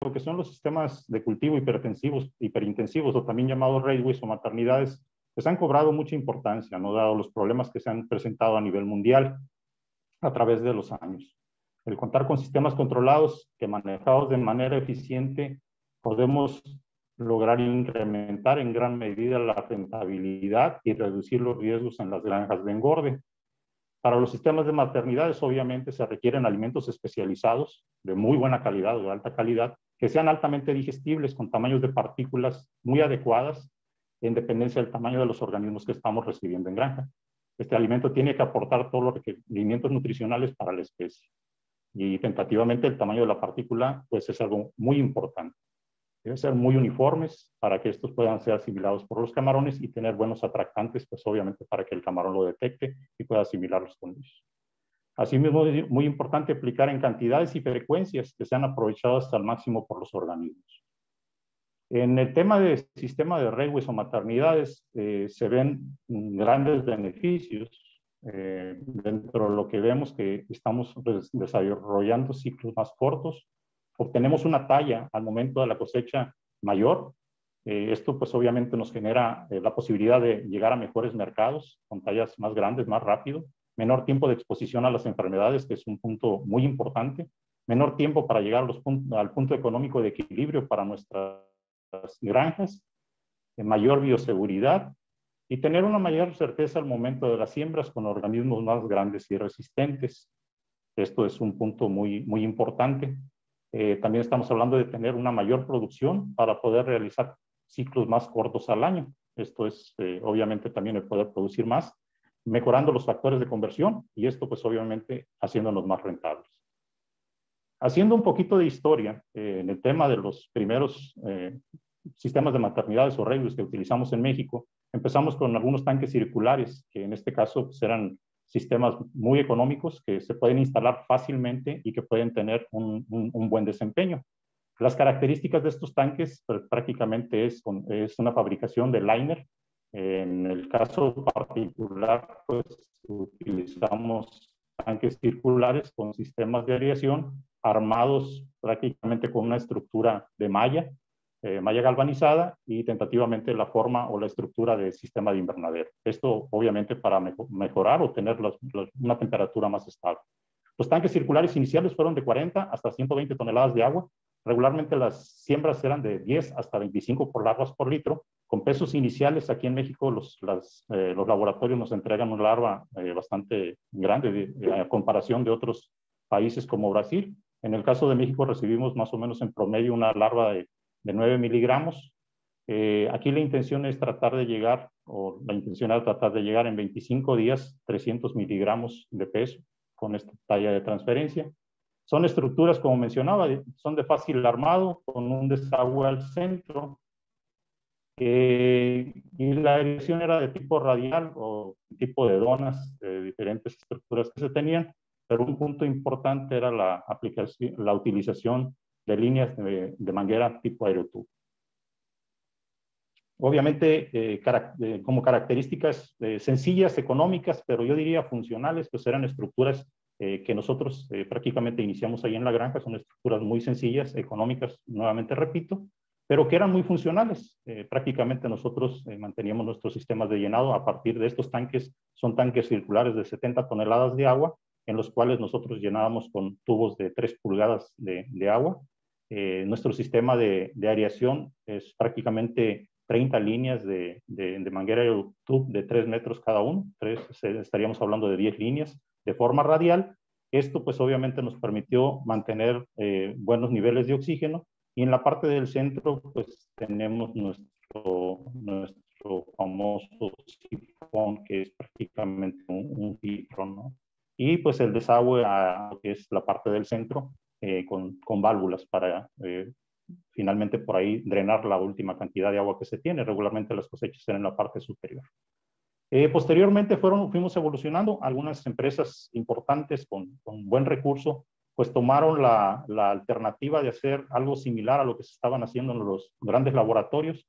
lo que son los sistemas de cultivo hiperintensivos o también llamados raceways o maternidades, pues han cobrado mucha importancia, ¿no? Dado los problemas que se han presentado a nivel mundial a través de los años. El contar con sistemas controlados que manejados de manera eficiente podemos lograr incrementar en gran medida la rentabilidad y reducir los riesgos en las granjas de engorde. Para los sistemas de maternidades, obviamente, se requieren alimentos especializados de muy buena calidad o de alta calidad, que sean altamente digestibles, con tamaños de partículas muy adecuadas, en dependencia del tamaño de los organismos que estamos recibiendo en granja. Este alimento tiene que aportar todos los requerimientos nutricionales para la especie. Y tentativamente el tamaño de la partícula, pues es algo muy importante. Deben ser muy uniformes para que estos puedan ser asimilados por los camarones y tener buenos atractantes, pues obviamente para que el camarón lo detecte y pueda asimilarlos con ellos. Asimismo, es muy importante aplicar en cantidades y frecuencias que sean aprovechadas al máximo por los organismos. En el tema de sistema de raceways o maternidades, se ven grandes beneficios dentro de lo que vemos que estamos desarrollando ciclos más cortos. Obtenemos una talla al momento de la cosecha mayor. Esto pues obviamente nos genera la posibilidad de llegar a mejores mercados con tallas más grandes, más rápido, menor tiempo de exposición a las enfermedades, que es un punto muy importante, menor tiempo para llegar al punto económico de equilibrio para nuestras granjas, mayor bioseguridad y tener una mayor certeza al momento de las siembras con organismos más grandes y resistentes. Esto es un punto muy, muy importante. También estamos hablando de tener una mayor producción para poder realizar ciclos más cortos al año. Esto es, obviamente, también el poder producir más, mejorando los factores de conversión y esto, pues, obviamente, haciéndonos más rentables. Haciendo un poquito de historia, en el tema de los primeros sistemas de maternidades o raceways que utilizamos en México, empezamos con algunos tanques circulares, que en este caso pues, eran sistemas muy económicos que se pueden instalar fácilmente y que pueden tener un buen desempeño. Las características de estos tanques pues, prácticamente es una fabricación de liner. En el caso particular, pues utilizamos tanques circulares con sistemas de aireación armados prácticamente con una estructura de malla galvanizada y tentativamente la forma o la estructura del sistema de invernadero. Esto obviamente para mejorar o tener una temperatura más estable. Los tanques circulares iniciales fueron de 40 hasta 120 toneladas de agua. Regularmente las siembras eran de 10 hasta 25 por larvas por litro. Con pesos iniciales aquí en México los laboratorios nos entregan una larva bastante grande a comparación de otros países como Brasil. En el caso de México recibimos más o menos en promedio una larva de 9 miligramos. Aquí la intención es tratar de llegar, o la intención es tratar de llegar en 25 días 300 miligramos de peso con esta talla de transferencia. Son estructuras, como mencionaba, son de fácil armado, con un desagüe al centro. Y la aireación era de tipo radial o tipo de donas, de diferentes estructuras que se tenían, pero un punto importante era la utilización de líneas de manguera tipo aerotubo. Obviamente, como características sencillas, económicas, pero yo diría funcionales, pues eran estructuras que nosotros prácticamente iniciamos ahí en la granja, son estructuras muy sencillas, económicas, nuevamente repito, pero que eran muy funcionales. Prácticamente nosotros manteníamos nuestros sistemas de llenado a partir de estos tanques, son tanques circulares de 70 toneladas de agua, en los cuales nosotros llenábamos con tubos de 3 pulgadas de agua. Nuestro sistema de aireación es prácticamente 30 líneas de manguera tube de 3 metros cada uno, estaríamos hablando de 10 líneas de forma radial. Esto pues obviamente nos permitió mantener buenos niveles de oxígeno y en la parte del centro pues tenemos nuestro famoso sifón que es prácticamente un filtro, ¿no? Y pues el desagüe que es la parte del centro con válvulas para finalmente por ahí drenar la última cantidad de agua que se tiene. Regularmente las cosechas eran en la parte superior. Posteriormente fuimos evolucionando. Algunas empresas importantes con buen recurso pues tomaron la alternativa de hacer algo similar a lo que se estaban haciendo en los grandes laboratorios.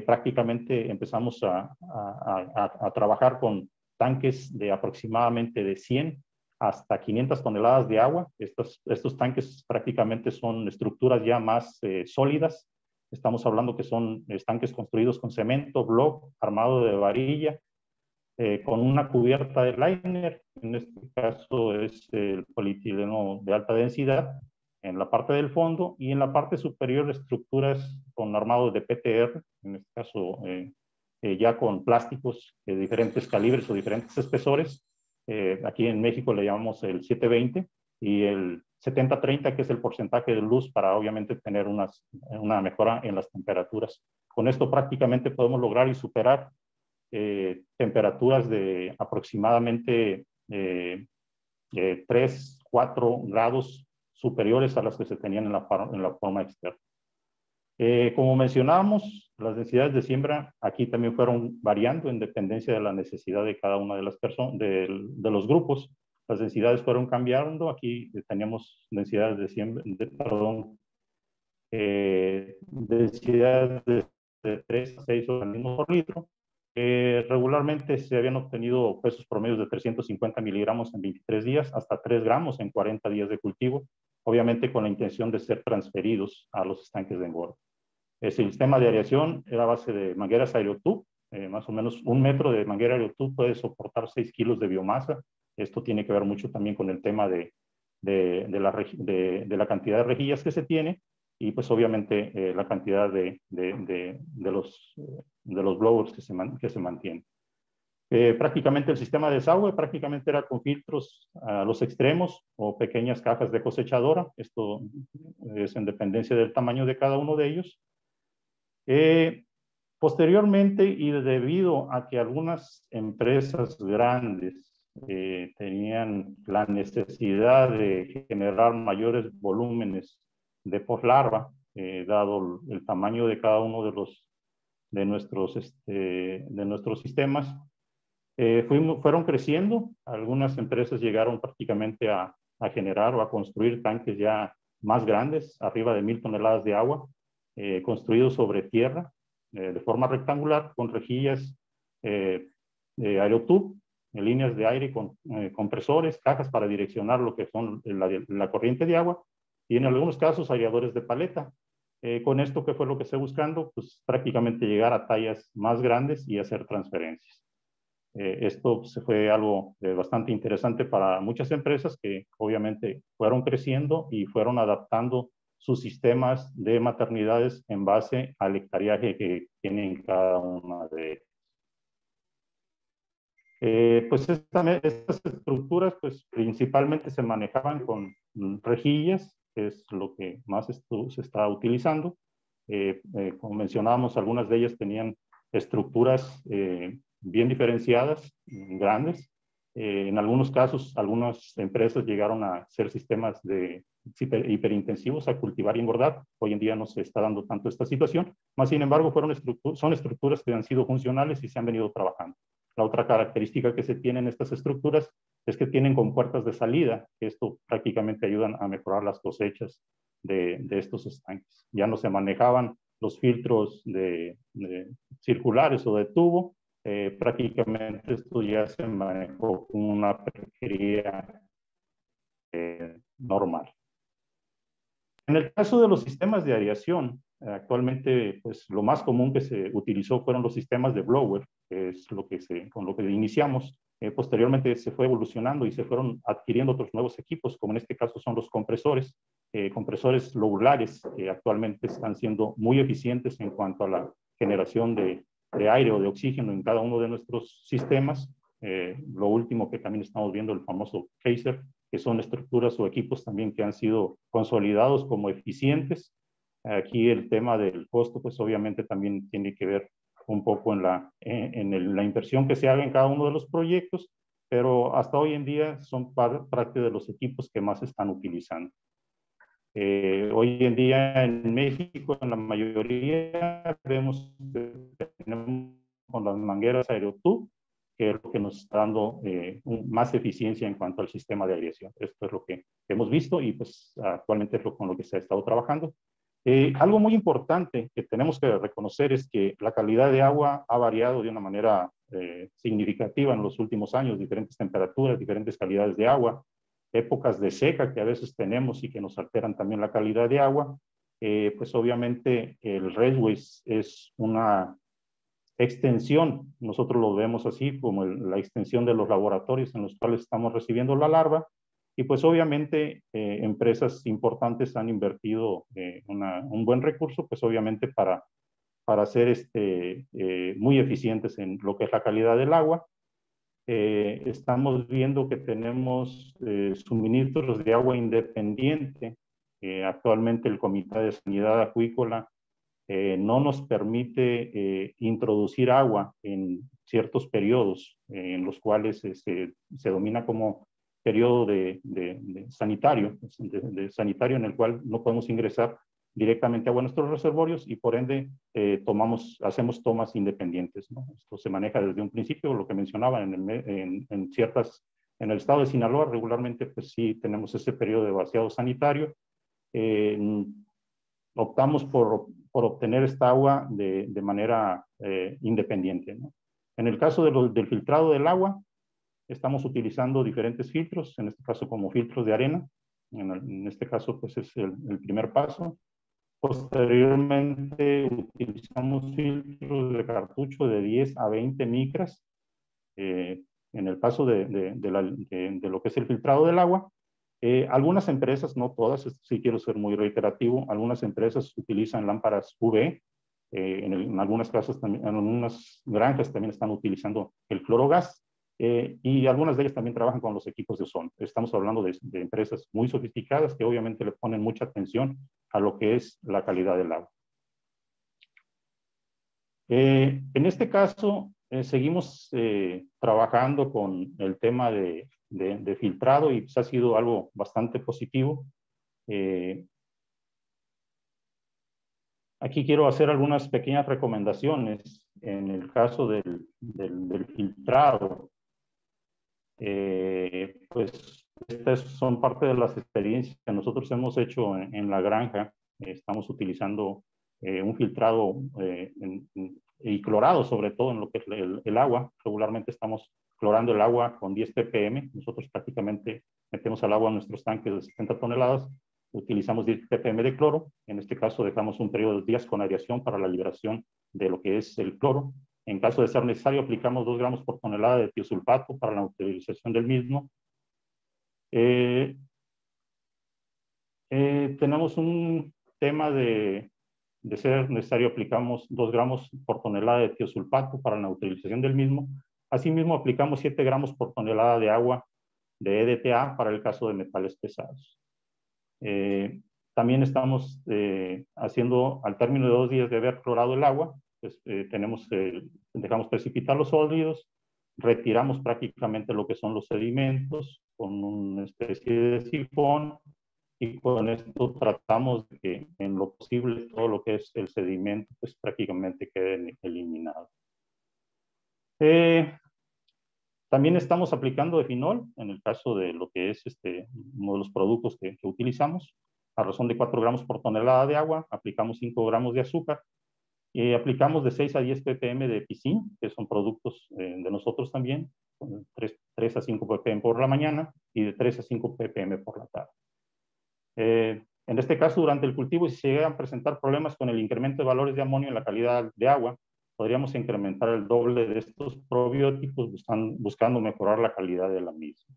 Prácticamente empezamos a trabajar con tanques de aproximadamente de 100 hasta 500 toneladas de agua. Estos tanques prácticamente son estructuras ya más sólidas. Estamos hablando que son tanques construidos con cemento, block, armado de varilla, con una cubierta de liner. En este caso es el polietileno de alta densidad en la parte del fondo, y en la parte superior estructuras con armados de PTR, en este caso ya con plásticos de diferentes calibres o diferentes espesores. Aquí en México le llamamos el 720 y el 70-30, que es el porcentaje de luz para obviamente tener una mejora en las temperaturas. Con esto prácticamente podemos lograr y superar temperaturas de aproximadamente 3, 4 grados superiores a las que se tenían en la forma externa. Como mencionábamos, las densidades de siembra aquí también fueron variando en dependencia de la necesidad de cada una de las personas, de los grupos. Las densidades fueron cambiando. Aquí teníamos densidades de siembra, densidades de 3 a 6 organismos por litro. Regularmente se habían obtenido pesos promedios de 350 miligramos en 23 días, hasta 3 gramos en 40 días de cultivo, obviamente con la intención de ser transferidos a los estanques de engorde. El sistema de aireación era a base de mangueras aerotube. Más o menos 1 metro de manguera aerotube puede soportar 6 kilos de biomasa. Esto tiene que ver mucho también con el tema de la cantidad de rejillas que se tiene, y pues obviamente la cantidad de los blowers que se mantienen. Prácticamente el sistema de desagüe prácticamente era con filtros a los extremos o pequeñas cajas de cosechadora. Esto es en dependencia del tamaño de cada uno de ellos. Posteriormente, y debido a que algunas empresas grandes tenían la necesidad de generar mayores volúmenes de poslarva, dado el tamaño de cada uno de nuestros sistemas, fueron creciendo. Algunas empresas llegaron prácticamente a generar o a construir tanques ya más grandes, arriba de 1000 toneladas de agua, construidos sobre tierra, de forma rectangular, con rejillas aerotube, líneas de aire con compresores, cajas para direccionar lo que son la corriente de agua, y en algunos casos aireadores de paleta. Con esto, ¿qué fue lo que estoy buscando? Pues prácticamente llegar a tallas más grandes y hacer transferencias. Esto se fue algo bastante interesante para muchas empresas que obviamente fueron creciendo y fueron adaptando sus sistemas de maternidades en base al hectareaje que tienen cada una de ellas. Pues estas estructuras pues principalmente se manejaban con rejillas, que es lo que más se está utilizando. Como mencionábamos, algunas de ellas tenían estructuras bien diferenciadas, grandes. En algunos casos, algunas empresas llegaron a hacer sistemas hiperintensivos a cultivar y engordar. Hoy en día no se está dando tanto esta situación, más sin embargo son estructuras que han sido funcionales y se han venido trabajando. La otra característica que se tiene en estas estructuras es que tienen compuertas de salida, que esto prácticamente ayudan a mejorar las cosechas de estos estanques. Ya no se manejaban los filtros circulares o de tubo, prácticamente esto ya se manejó con una pesquería normal. En el caso de los sistemas de aireación, actualmente pues, lo más común que se utilizó fueron los sistemas de blower, que es con lo que iniciamos. Posteriormente se fue evolucionando y se fueron adquiriendo otros nuevos equipos, como en este caso son los compresores lobulares, que actualmente están siendo muy eficientes en cuanto a la generación de aire o de oxígeno en cada uno de nuestros sistemas. Lo último que también estamos viendo, el famoso Kaiser, que son estructuras o equipos también que han sido consolidados como eficientes. Aquí el tema del costo, pues obviamente también tiene que ver un poco en la inversión que se haga en cada uno de los proyectos, pero hasta hoy en día son parte de los equipos que más se están utilizando. Hoy en día en México, en la mayoría, vemos que tenemos con las mangueras aerotube, que es lo que nos está dando más eficiencia en cuanto al sistema de aireación. Esto es lo que hemos visto y pues actualmente es con lo que se ha estado trabajando. Algo muy importante que tenemos que reconocer es que la calidad de agua ha variado de una manera significativa en los últimos años, diferentes temperaturas, diferentes calidades de agua, épocas de seca que a veces tenemos y que nos alteran también la calidad de agua. Pues obviamente el REDWE es una extensión, nosotros lo vemos así como la extensión de los laboratorios en los cuales estamos recibiendo la larva, y pues obviamente empresas importantes han invertido un buen recurso, pues obviamente para ser muy eficientes en lo que es la calidad del agua. Estamos viendo que tenemos suministros de agua independiente. Actualmente el Comité de Sanidad Acuícola no nos permite introducir agua en ciertos periodos en los cuales se domina como periodo de sanitario, sanitario en el cual no podemos ingresar directamente agua a nuestros reservorios y por ende hacemos tomas independientes, ¿no? Esto se maneja desde un principio, lo que mencionaba en el estado de Sinaloa regularmente pues sí tenemos ese periodo de vaciado sanitario. Optamos por obtener esta agua de manera independiente, ¿no? En el caso del filtrado del agua, estamos utilizando diferentes filtros, en este caso como filtros de arena. En este caso, pues es el primer paso. Posteriormente, utilizamos filtros de cartucho de 10 a 20 micras. En el paso de lo que es el filtrado del agua, algunas empresas, no todas, sí quiero ser muy reiterativo, algunas empresas utilizan lámparas UV, en algunas casas también, en algunas granjas también están utilizando el clorogas, y algunas de ellas también trabajan con los equipos de ozono. Estamos hablando de empresas muy sofisticadas que obviamente le ponen mucha atención a lo que es la calidad del agua. En este caso, seguimos trabajando con el tema de filtrado y pues ha sido algo bastante positivo. Aquí quiero hacer algunas pequeñas recomendaciones en el caso del filtrado. Pues estas son parte de las experiencias que nosotros hemos hecho en la granja. Estamos utilizando un filtrado y clorado sobre todo en lo que es el agua. Regularmente estamos clorando el agua con 10 ppm. Nosotros prácticamente metemos al agua en nuestros tanques de 70 toneladas, utilizamos 10 ppm de cloro. En este caso dejamos un periodo de días con aireación para la liberación de lo que es el cloro. En caso de ser necesario, aplicamos 2 gramos por tonelada de tiosulfato para la neutralización del mismo. Tenemos un tema de ser necesario, aplicamos 2 gramos por tonelada de tiosulfato para la neutralización del mismo. Asimismo, aplicamos 7 gramos por tonelada de agua de EDTA para el caso de metales pesados. También estamos haciendo, al término de 2 días de haber clorado el agua, pues dejamos precipitar los sólidos, retiramos prácticamente lo que son los sedimentos con una especie de sifón y con esto tratamos de que en lo posible todo lo que es el sedimento pues prácticamente quede eliminado. También estamos aplicando efinol en el caso de lo que es uno de los productos que utilizamos. A razón de 4 gramos por tonelada de agua, aplicamos 5 gramos de azúcar. Aplicamos de 6 a 10 ppm de piscín, que son productos de nosotros también, 3 a 5 ppm por la mañana y de 3 a 5 ppm por la tarde. En este caso, durante el cultivo, si se llegan a presentar problemas con el incremento de valores de amonio en la calidad de agua, podríamos incrementar el doble de estos probióticos buscando mejorar la calidad de la misma.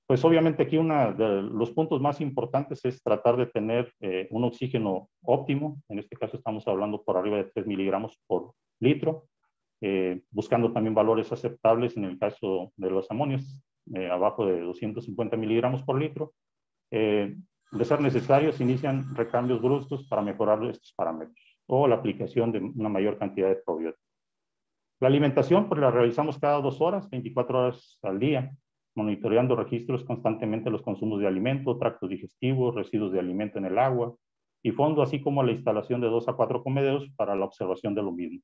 Pues obviamente aquí uno de los puntos más importantes es tratar de tener un oxígeno óptimo. En este caso estamos hablando por arriba de 3 miligramos por litro, buscando también valores aceptables en el caso de los amonios, abajo de 250 miligramos por litro. De ser necesario, se inician recambios bruscos para mejorar estos parámetros o la aplicación de una mayor cantidad de probióticos. La alimentación pues la realizamos cada 2 horas, 24 horas al día, monitoreando registros constantemente los consumos de alimento, tractos digestivos, residuos de alimento en el agua y fondo, así como la instalación de 2 a 4 comederos para la observación de lo mismo.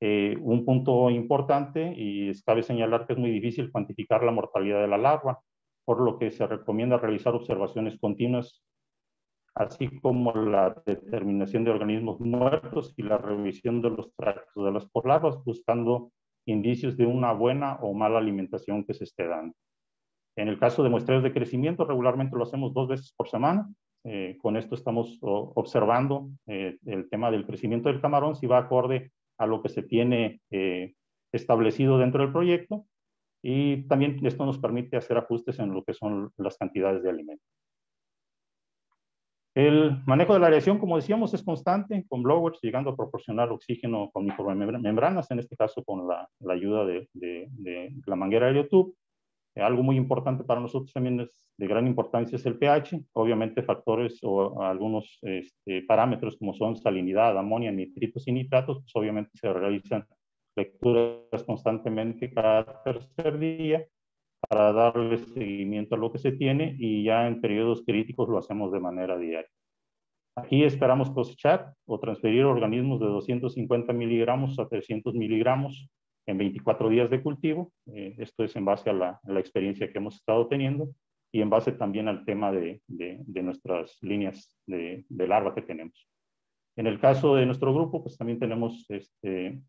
Un punto importante, y cabe señalar que es muy difícil cuantificar la mortalidad de la larva, por lo que se recomienda realizar observaciones continuas así como la determinación de organismos muertos y la revisión de los tractos de las larvas, buscando indicios de una buena o mala alimentación que se esté dando. En el caso de muestreos de crecimiento, regularmente lo hacemos 2 veces por semana. Con esto estamos observando el tema del crecimiento del camarón, si va acorde a lo que se tiene establecido dentro del proyecto, y también esto nos permite hacer ajustes en lo que son las cantidades de alimento. El manejo de la aireación, como decíamos, es constante, con blowers, llegando a proporcionar oxígeno con micromembranas, en este caso con la ayuda de la manguera AeroTube. Algo muy importante para nosotros también es de gran importancia es el pH, obviamente factores o algunos parámetros como son salinidad, amonio, nitritos y nitratos, pues obviamente se realizan lecturas constantemente cada tercer día para darle seguimiento a lo que se tiene, y ya en periodos críticos lo hacemos de manera diaria. Aquí esperamos cosechar o transferir organismos de 250 miligramos a 300 miligramos en 24 días de cultivo. Esto es en base a la experiencia que hemos estado teniendo y en base también al tema de nuestras líneas de larva que tenemos. En el caso de nuestro grupo, pues también tenemos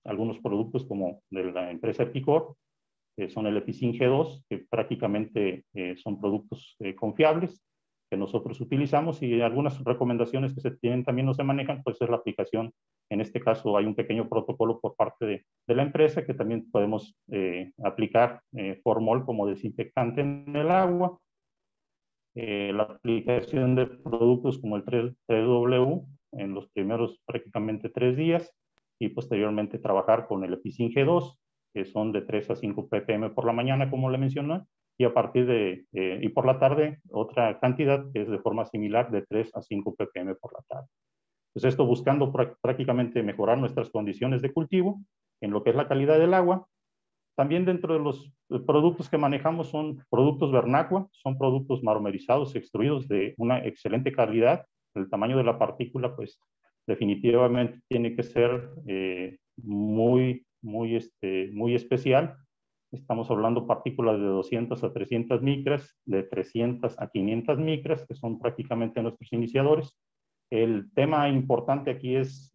algunos productos como de la empresa Epicor, que son el Epicin G2, que prácticamente son productos confiables que nosotros utilizamos, y algunas recomendaciones que se tienen también no se manejan, pues es la aplicación. En este caso hay un pequeño protocolo por parte de la empresa que también podemos aplicar formol como desinfectante en el agua. La aplicación de productos como el 3W en los primeros prácticamente 3 días, y posteriormente trabajar con el Epicin G2, que son de 3 a 5 ppm por la mañana, como le mencioné, y a partir y por la tarde otra cantidad que es de forma similar de 3 a 5 ppm por la tarde. Pues esto buscando prácticamente mejorar nuestras condiciones de cultivo en lo que es la calidad del agua. También dentro de los productos que manejamos son productos Vernaqua, son productos maromerizados, extruidos de una excelente calidad. El tamaño de la partícula, pues definitivamente tiene que ser muy especial. Estamos hablando de partículas de 200 a 300 micras, de 300 a 500 micras, que son prácticamente nuestros iniciadores. El tema importante aquí es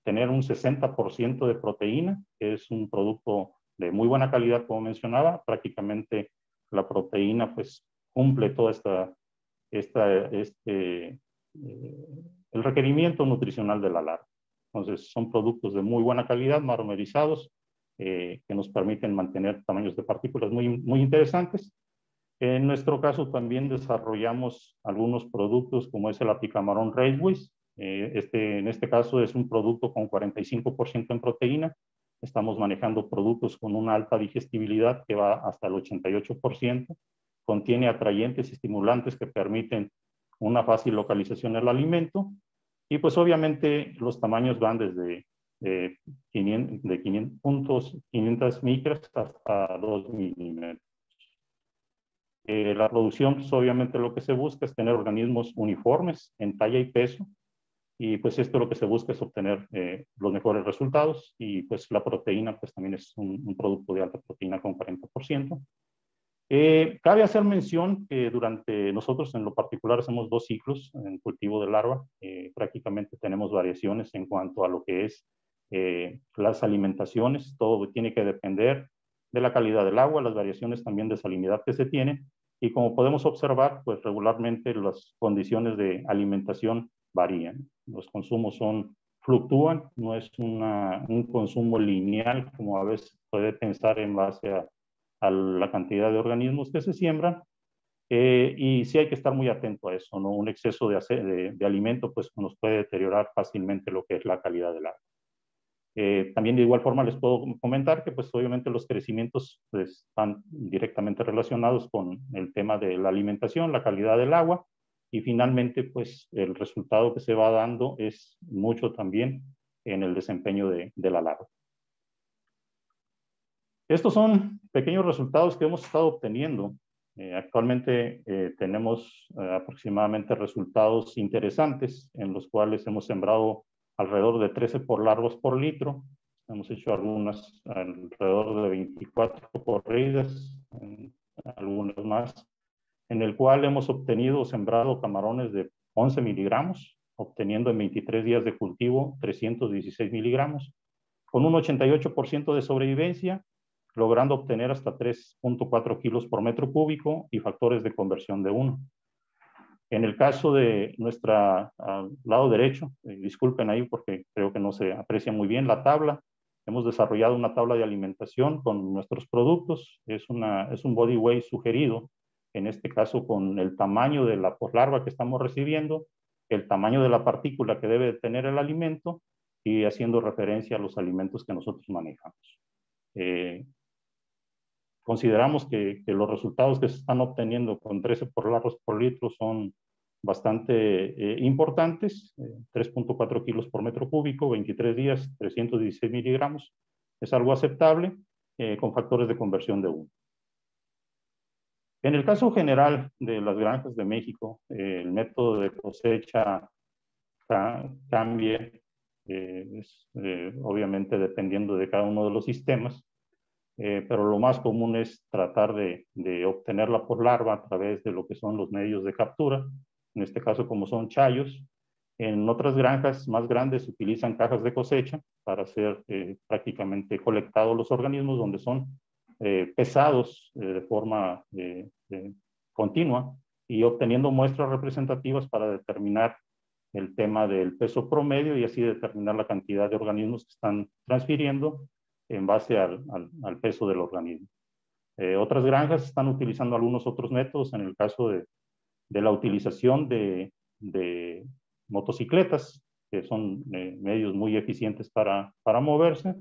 tener un 60% de proteína, que es un producto de muy buena calidad, como mencionaba. Prácticamente la proteína pues cumple toda el requerimiento nutricional de la larva. Entonces son productos de muy buena calidad, maromerizados, que nos permiten mantener tamaños de partículas muy interesantes. En nuestro caso también desarrollamos algunos productos como es el Apicamarón Raceways. En este caso es un producto con 45% en proteína. Estamos manejando productos con una alta digestibilidad que va hasta el 88%. Contiene atrayentes y estimulantes que permiten una fácil localización del alimento. Y pues obviamente los tamaños van desde 500 micras hasta 2 milímetros. La producción, pues obviamente lo que se busca es tener organismos uniformes en talla y peso, y pues esto lo que se busca es obtener los mejores resultados, y pues la proteína pues también es un producto de alta proteína con 40%. Cabe hacer mención que durante nosotros en lo particular hacemos 2 ciclos en cultivo de larva. Prácticamente tenemos variaciones en cuanto a lo que es las alimentaciones. Todo tiene que depender de la calidad del agua, las variaciones también de salinidad que se tiene, y como podemos observar, pues regularmente las condiciones de alimentación varían. Los consumos fluctúan, no es un consumo lineal como a veces puede pensar en base a la cantidad de organismos que se siembran, y sí hay que estar muy atento a eso, ¿no? Un exceso de alimento pues nos puede deteriorar fácilmente lo que es la calidad del agua. También de igual forma les puedo comentar que pues obviamente los crecimientos pues, están directamente relacionados con el tema de la alimentación, la calidad del agua, y finalmente pues el resultado que se va dando es mucho también en el desempeño de la larva. Estos son pequeños resultados que hemos estado obteniendo. Actualmente tenemos aproximadamente resultados interesantes en los cuales hemos sembrado alrededor de 13 larvas por litro. Hemos hecho algunas alrededor de 24 corridas, algunas más, en el cual hemos obtenido sembrado camarones de 11 miligramos, obteniendo en 23 días de cultivo 316 miligramos, con un 88% de sobrevivencia, logrando obtener hasta 3.4 kilos por metro cúbico y factores de conversión de 1. En el caso de nuestro lado derecho, disculpen ahí porque creo que no se aprecia muy bien la tabla, hemos desarrollado una tabla de alimentación con nuestros productos, es un body weight sugerido, en este caso con el tamaño de la poslarva que estamos recibiendo, el tamaño de la partícula que debe tener el alimento y haciendo referencia a los alimentos que nosotros manejamos. Consideramos que los resultados que se están obteniendo con 13 poslarvas por litro son bastante importantes, 3.4 kilos por metro cúbico, 23 días, 316 miligramos, es algo aceptable con factores de conversión de 1. En el caso general de las granjas de México, el método de cosecha cambia, obviamente dependiendo de cada uno de los sistemas, pero lo más común es tratar de obtenerla por larva a través de lo que son los medios de captura, en este caso como son chayos. En otras granjas más grandes se utilizan cajas de cosecha para ser prácticamente colectados los organismos, donde son pesados de forma continua y obteniendo muestras representativas para determinar el tema del peso promedio y así determinar la cantidad de organismos que están transfiriendo en base al peso del organismo. Otras granjas están utilizando algunos otros métodos, en el caso de la utilización de motocicletas, que son medios muy eficientes para moverse.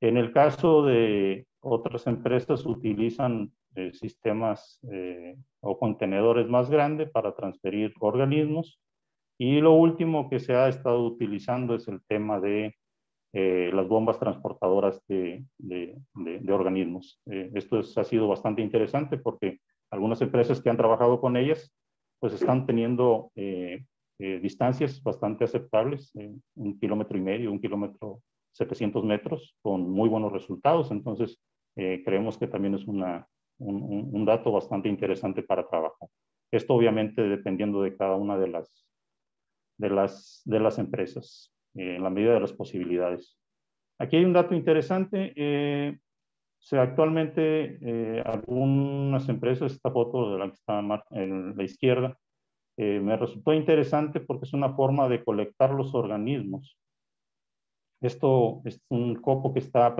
En el caso de otras empresas utilizan sistemas o contenedores más grandes para transferir organismos. Y lo último que se ha estado utilizando es el tema de las bombas transportadoras de organismos. Esto ha sido bastante interesante porque algunas empresas que han trabajado con ellas pues están teniendo distancias bastante aceptables, 1,5 kilómetros, 1 kilómetro 700 metros, con muy buenos resultados. Entonces, creemos que también es un dato bastante interesante para trabajar. Esto obviamente dependiendo de cada una de las empresas, en la medida de las posibilidades. Aquí hay un dato interesante. Actualmente algunas empresas, esta foto de la que está en la izquierda, me resultó interesante porque es una forma de colectar los organismos. Esto es un copo que está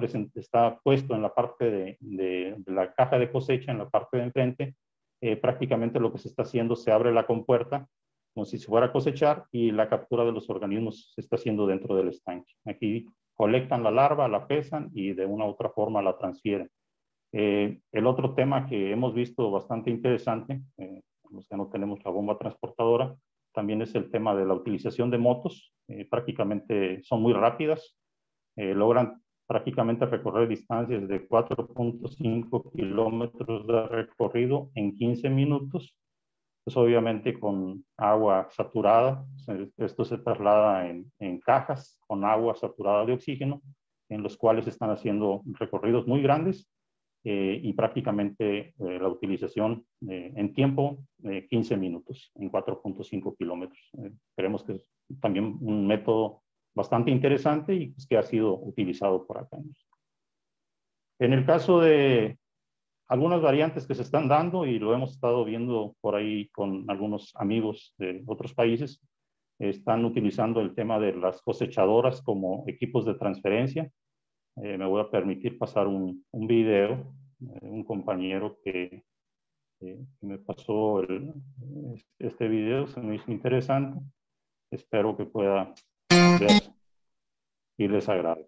puesto en la parte de la caja de cosecha, en la parte de enfrente. Prácticamente lo que se está haciendo, se abre la compuerta como si se fuera a cosechar y la captura de los organismos se está haciendo dentro del estanque. Aquí colectan la larva, la pesan y de una u otra forma la transfieren. El otro tema que hemos visto bastante interesante, los que no tenemos la bomba transportadora, también es el tema de la utilización de motos. Prácticamente son muy rápidas, logran prácticamente recorrer distancias de 4.5 kilómetros de recorrido en 15 minutos. Pues obviamente con agua saturada, esto se traslada en cajas con agua saturada de oxígeno, en los cuales están haciendo recorridos muy grandes y prácticamente la utilización en tiempo 15 minutos en 4.5 kilómetros. Creemos que es también un método bastante interesante y pues, que ha sido utilizado por acá. En el caso de algunas variantes que se están dando y lo hemos estado viendo por ahí con algunos amigos de otros países, están utilizando el tema de las cosechadoras como equipos de transferencia. Me voy a permitir pasar un video, un compañero que me pasó este video, se me hizo interesante. Espero que pueda ver y les agrade.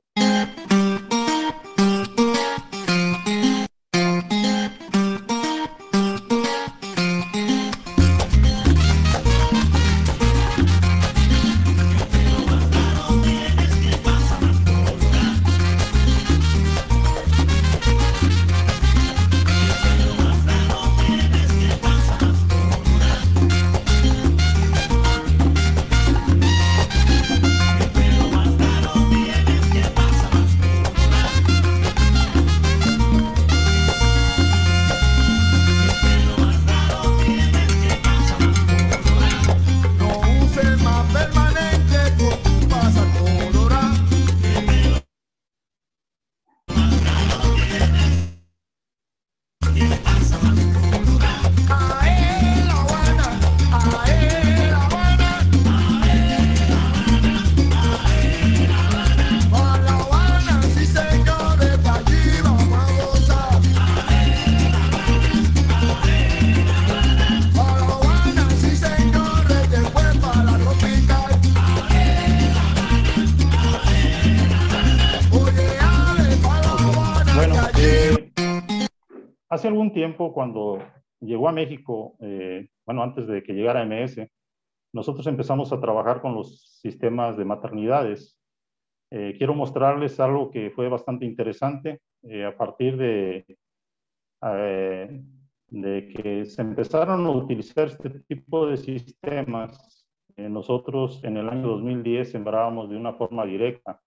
Hace algún tiempo, cuando llegó a México, bueno, antes de que llegara MS, nosotros empezamos a trabajar con los sistemas de maternidades. Quiero mostrarles algo que fue bastante interesante a partir de que se empezaron a utilizar este tipo de sistemas. Nosotros en el año 2010 sembrábamos de una forma directa,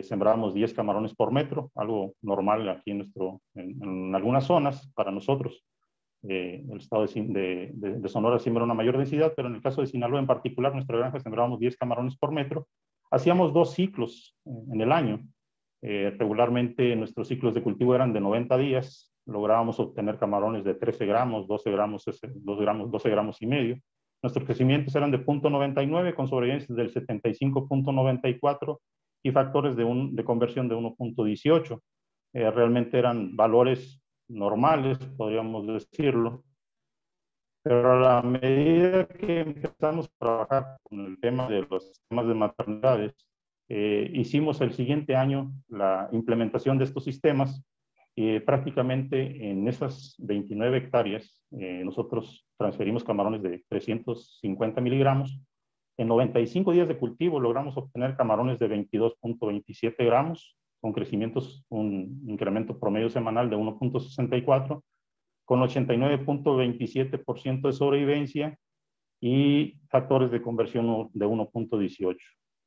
sembrábamos 10 camarones por metro, algo normal aquí en algunas zonas para nosotros. El estado de Sonora siembra una mayor densidad, pero en el caso de Sinaloa en particular, nuestra granja sembrábamos 10 camarones por metro. Hacíamos 2 ciclos en el año. Regularmente nuestros ciclos de cultivo eran de 90 días. Lográbamos obtener camarones de 13 gramos, 12 gramos, 2 gramos, 12 gramos y medio. Nuestros crecimientos eran de 0.99 con sobrevivencias del 75.94 y factores de conversión de 1.18. Realmente eran valores normales, podríamos decirlo. Pero a la medida que empezamos a trabajar con el tema de los sistemas de maternidades, hicimos el siguiente año la implementación de estos sistemas. Prácticamente en esas 29 hectáreas, nosotros transferimos camarones de 350 miligramos. En 95 días de cultivo logramos obtener camarones de 22.27 gramos, con crecimientos, un incremento promedio semanal de 1.64, con 89.27% de sobrevivencia y factores de conversión de 1.18.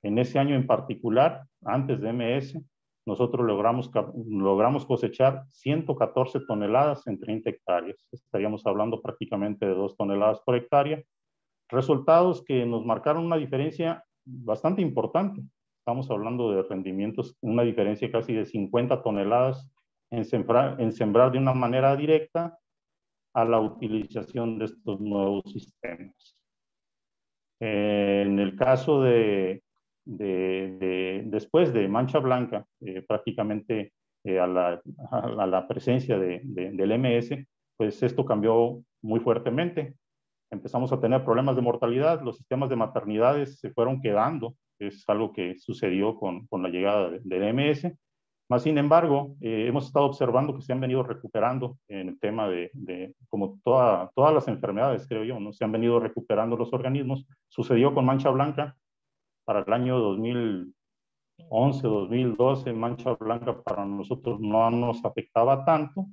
En ese año en particular, antes de MS, nosotros logramos cosechar 114 toneladas en 30 hectáreas. Estaríamos hablando prácticamente de 2 toneladas por hectárea. Resultados que nos marcaron una diferencia bastante importante. Estamos hablando de rendimientos, una diferencia casi de 50 toneladas en sembrar de una manera directa a la utilización de estos nuevos sistemas. En el caso después de Mancha Blanca, prácticamente a la presencia del MS, pues esto cambió muy fuertemente. Empezamos a tener problemas de mortalidad, los sistemas de maternidades se fueron quedando, es algo que sucedió con la llegada del MS. Más sin embargo, hemos estado observando que se han venido recuperando en el tema como todas las enfermedades, creo yo, ¿no? Se han venido recuperando los organismos. Sucedió con Mancha Blanca para el año 2011, 2012. Mancha Blanca para nosotros no nos afectaba tanto.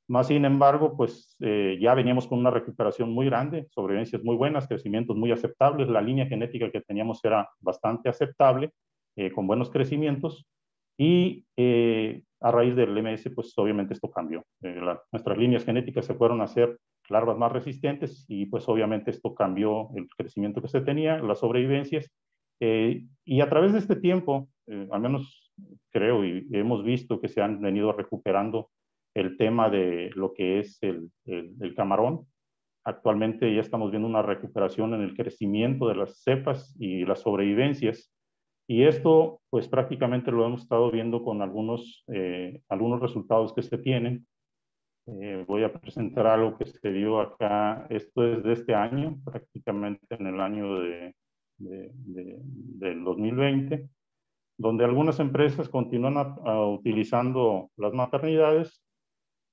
Más sin embargo, pues ya veníamos con una recuperación muy grande, sobrevivencias muy buenas, crecimientos muy aceptables. La línea genética que teníamos era bastante aceptable, con buenos crecimientos. Y a raíz del MS, pues obviamente esto cambió. Nuestras líneas genéticas se fueron a hacer larvas más resistentes y pues obviamente esto cambió el crecimiento que se tenía, las sobrevivencias. Y a través de este tiempo, al menos creo y hemos visto que se han venido recuperando el tema de lo que es el camarón. Actualmente ya estamos viendo una recuperación en el crecimiento de las cepas y las sobrevivencias. Y esto, pues prácticamente lo hemos estado viendo con algunos resultados que se tienen. Voy a presentar algo que se dio acá. Esto es de este año, prácticamente en el año del 2020, donde algunas empresas continúan utilizando las maternidades.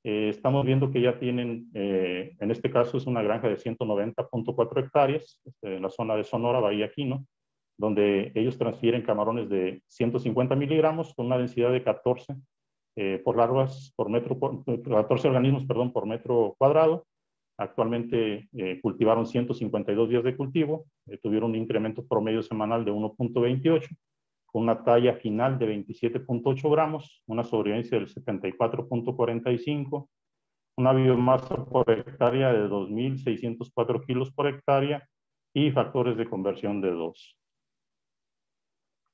Estamos viendo que ya tienen, en este caso es una granja de 190.4 hectáreas, en la zona de Sonora, Bahía Quino, donde ellos transfieren camarones de 150 miligramos con una densidad de 14 por larvas por metro, 14 organismos, perdón, por metro cuadrado. Actualmente cultivaron 152 días de cultivo, tuvieron un incremento promedio semanal de 1.28, con una talla final de 27.8 gramos, una sobrevivencia del 74.45, una biomasa por hectárea de 2.604 kilos por hectárea y factores de conversión de 2.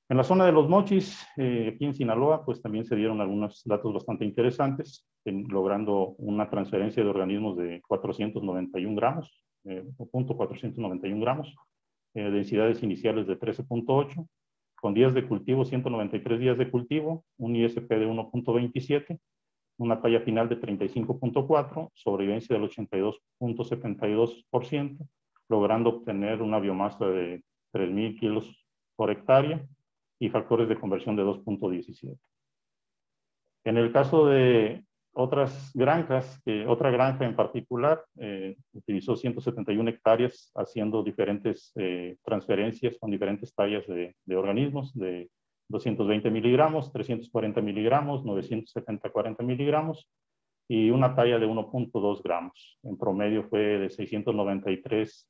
En la zona de Los Mochis, aquí en Sinaloa, pues también se dieron algunos datos bastante interesantes, logrando una transferencia de organismos de 491 gramos, o 0.491 gramos, densidades iniciales de 13.8, con días de cultivo, 193 días de cultivo, un ISP de 1.27, una talla final de 35.4, sobrevivencia del 82.72%, logrando obtener una biomasa de 3.000 kilos por hectárea y factores de conversión de 2.17. En el caso de otras granjas, otra granja en particular utilizó 171 hectáreas haciendo diferentes transferencias con diferentes tallas de organismos, de 220 miligramos, 340 miligramos, 970, 40 miligramos y una talla de 1.2 gramos. En promedio fue de 693,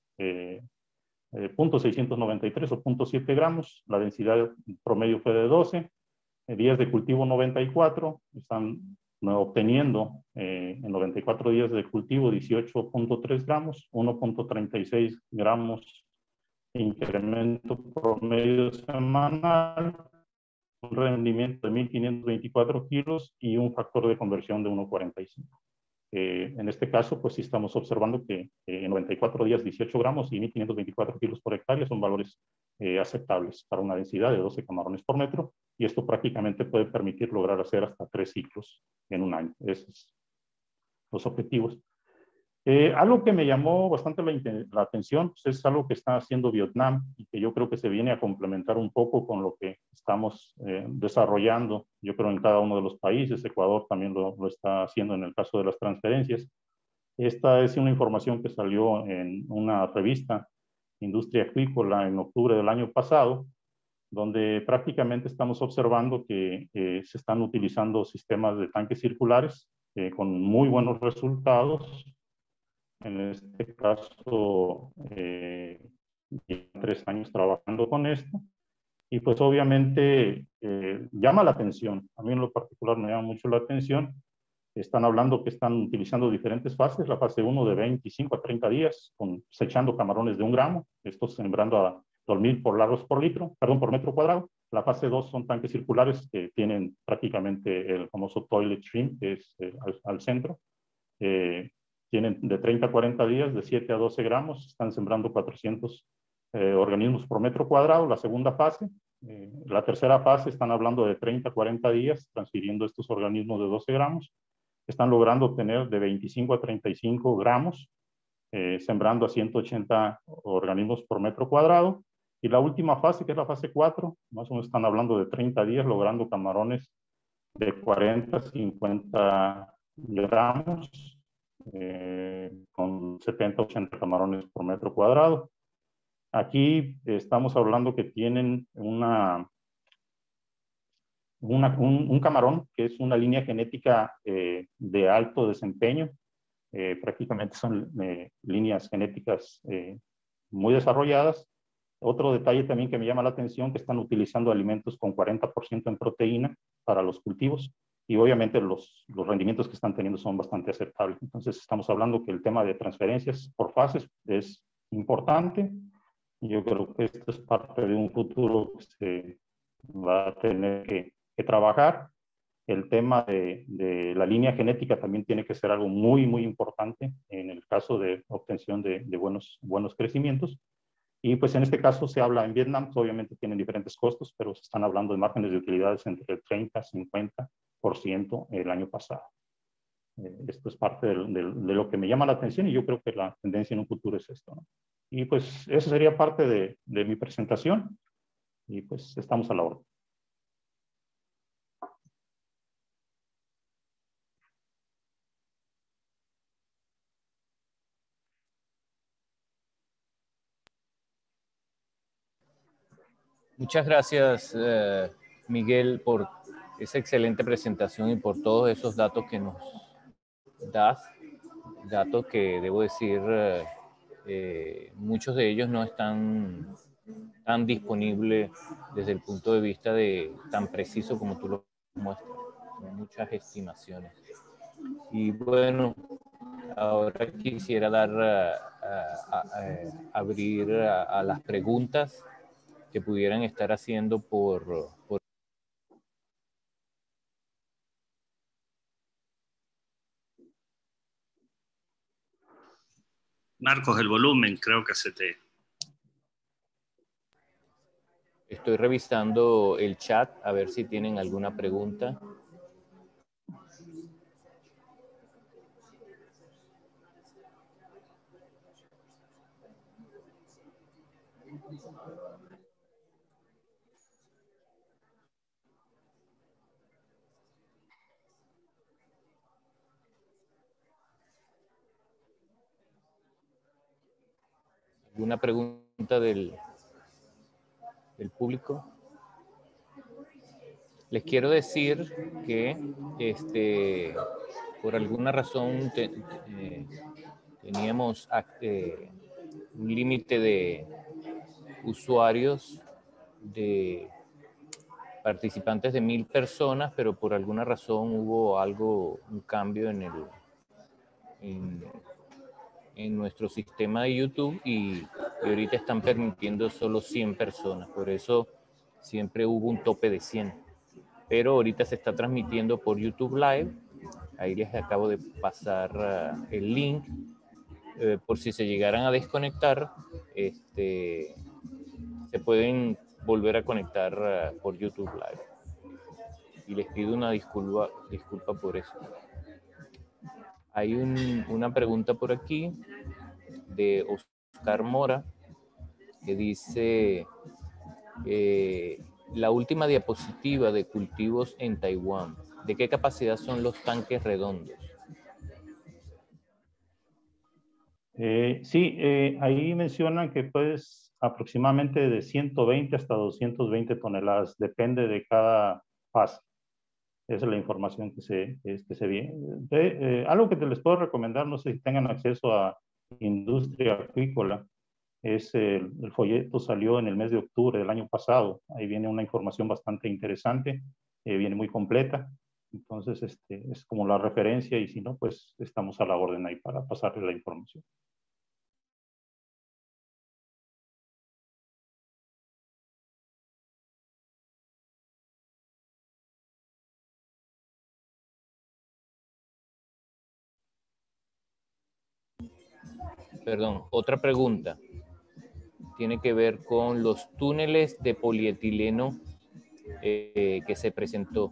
punto 693 o 0.7 gramos. La densidad promedio fue de 12. Días de cultivo 94. Están obteniendo en 94 días de cultivo 18.3 gramos, 1.36 gramos de incremento promedio semanal, un rendimiento de 1.524 kilos y un factor de conversión de 1.45. En este caso, pues sí estamos observando que en 94 días 18 gramos y 1.524 kilos por hectárea son valores aceptables para una densidad de 12 camarones por metro, y esto prácticamente puede permitir lograr hacer hasta 3 ciclos en un año. Esos son los objetivos. Algo que me llamó bastante la atención pues es algo que está haciendo Vietnam y que yo creo que se viene a complementar un poco con lo que estamos desarrollando, yo creo, en cada uno de los países. Ecuador también lo está haciendo en el caso de las transferencias. Esta es una información que salió en una revista, Industria Acuícola, en octubre del año pasado, donde prácticamente estamos observando que se están utilizando sistemas de tanques circulares con muy buenos resultados. En este caso, 3 años trabajando con esto. Y pues obviamente llama la atención. A mí en lo particular me llama mucho la atención. Están hablando que están utilizando diferentes fases. La fase 1 de 25 a 30 días, cosechando camarones de 1 gramo. Estos sembrando a 2.000 por largos por litro, perdón, por metro cuadrado. La fase 2 son tanques circulares que tienen prácticamente el famoso toilet shrimp, que es al centro. Tienen de 30 a 40 días, de 7 a 12 gramos, están sembrando 400 organismos por metro cuadrado, la segunda fase. La tercera fase están hablando de 30 a 40 días, transfiriendo estos organismos de 12 gramos. Están logrando obtener de 25 a 35 gramos, sembrando a 180 organismos por metro cuadrado. Y la última fase, que es la fase 4, más o menos están hablando de 30 días, logrando camarones de 40 a 50 gramos, con 70, 80 camarones por metro cuadrado. Aquí estamos hablando que tienen un camarón que es una línea genética de alto desempeño. Prácticamente son líneas genéticas muy desarrolladas. Otro detalle también que me llama la atención, que están utilizando alimentos con 40% en proteína para los cultivos, y obviamente los rendimientos que están teniendo son bastante aceptables. Entonces estamos hablando que el tema de transferencias por fases es importante. Yo creo que esto es parte de un futuro que se va a tener que trabajar. El tema de la línea genética también tiene que ser algo muy, muy importante en el caso de obtención de buenos crecimientos. Y pues en este caso se habla en Vietnam, obviamente tienen diferentes costos, pero se están hablando de márgenes de utilidades entre el 30 y 50% el año pasado. Esto es parte de lo que me llama la atención, y yo creo que la tendencia en un futuro es esto, ¿no? Y pues eso sería parte de mi presentación, y pues estamos a la orden. Muchas gracias, Miguel, por esa excelente presentación y por todos esos datos que nos das. Datos que, debo decir, muchos de ellos no están tan disponibles desde el punto de vista de tan preciso como tú lo muestras. Son muchas estimaciones. Y bueno, ahora quisiera abrir a las preguntas que pudieran estar haciendo por Marcos, el volumen creo que se te... Estoy revisando el chat a ver si tienen alguna pregunta. ¿Alguna pregunta del público? Les quiero decir que por alguna razón teníamos un límite de usuarios, de participantes de 1000 personas, pero por alguna razón hubo un cambio en nuestro sistema de YouTube y ahorita están permitiendo solo 100 personas. Por eso siempre hubo un tope de 100. Pero ahorita se está transmitiendo por YouTube Live. Ahí les acabo de pasar el link. Por si se llegaran a desconectar, se pueden volver a conectar por YouTube Live. Y les pido una disculpa por eso. Hay una pregunta por aquí de Oscar Mora que dice la última diapositiva de cultivos en Taiwán. ¿De qué capacidad son los tanques redondos? Sí, ahí mencionan que pues aproximadamente de 120 hasta 220 toneladas, depende de cada fase. Esa es la información que se viene. Algo que les puedo recomendar, no sé si tengan acceso a Industria Acuícola, es el folleto salió en el mes de octubre del año pasado. Ahí viene una información bastante interesante, viene muy completa. Entonces, es como la referencia y si no, pues estamos a la orden ahí para pasarle la información. Perdón, otra pregunta. Tiene que ver con los túneles de polietileno que se presentó.